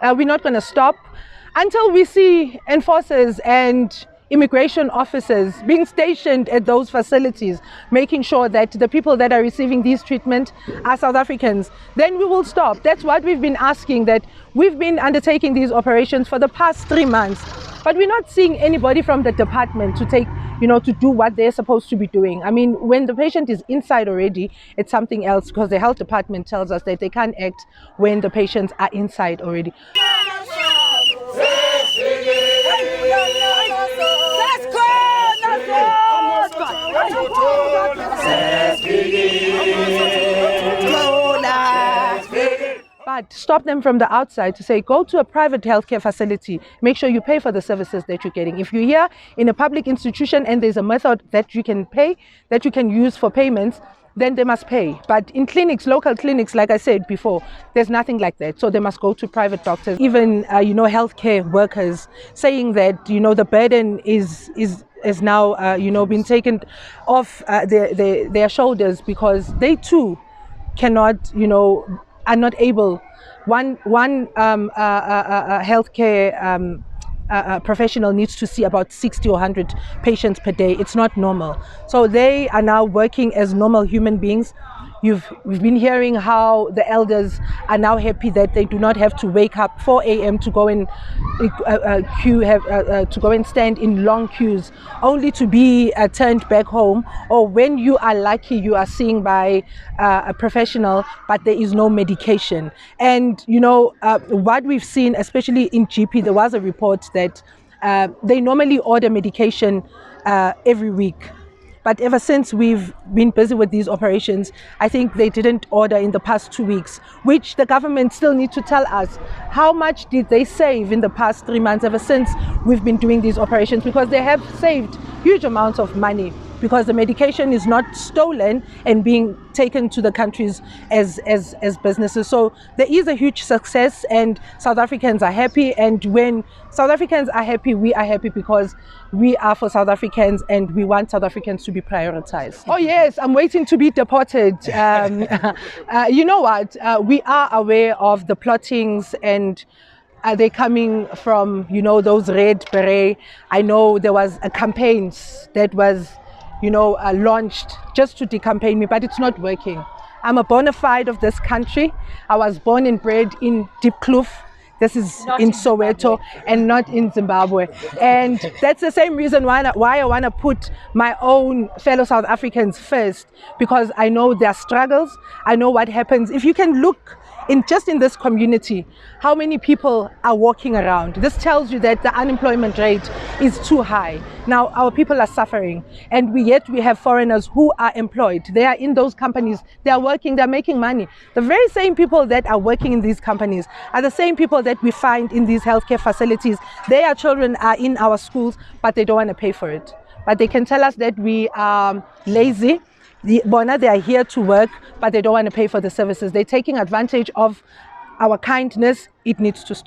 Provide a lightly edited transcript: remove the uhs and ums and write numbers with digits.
We're not going to stop until we see enforcers and immigration officers being stationed at those facilities, making sure that the people that are receiving these treatment are South Africans. Then we will stop. That's what we've been asking, that we've been undertaking these operations for the past 3 months, but we're not seeing anybody from the department to take, to do what they're supposed to be doing. I mean, when the patient is inside already, it's something else, because the health department tells us that they can't act when the patients are inside already. But stop them from the outside to say, go to a private healthcare facility, make sure you pay for the services that you're getting. If you're here in a public institution and there's a method that you can pay, that you can use for payments, then they must pay. But in clinics, local clinics, like I said before, there's nothing like that. So they must go to private doctors. Even, healthcare workers saying that, the burden is now, been taken off their shoulders, because they too cannot, are not able. One healthcare professional needs to see about 60 or 100 patients per day. It's not normal. So they are now working as normal human beings. We've been hearing how the elders are now happy that they do not have to wake up 4 a.m. to go and to go and stand in long queues, only to be turned back home. Or when you are lucky, you are seen by a professional, but there is no medication. And what we've seen, especially in GP, there was a report that they normally order medication every week. But ever since we've been busy with these operations, I think they didn't order in the past 2 weeks, which the government still needs to tell us how much did they save in the past 3 months ever since we've been doing these operations, because they have saved huge amounts of money, because the medication is not stolen and being taken to the countries as businesses. So there is a huge success, and South Africans are happy. And when South Africans are happy, we are happy, because we are for South Africans and we want South Africans to be prioritized. Oh yes, I'm waiting to be deported. You know what? We are aware of the plottings, and they're coming from, those red beret. I know there was a campaign that was launched just to decampaign me, but it's not working. I'm a bona fide of this country. I was born and bred in Diepkloof. This is in Soweto and not in Zimbabwe. And that's the same reason why I want to put my own fellow South Africans first, because I know their struggles. I know what happens. If you can look just in this community, how many people are walking around. This tells you that the unemployment rate is too high. Now our people are suffering, and yet we have foreigners who are employed. They are in those companies, they are working, they're making money. The very same people that are working in these companies are the same people that we find in these healthcare facilities. Their children are in our schools, but they don't want to pay for it. But they can tell us that we are lazy. They are here to work, but they don't want to pay for the services. They're taking advantage of our kindness. It needs to stop.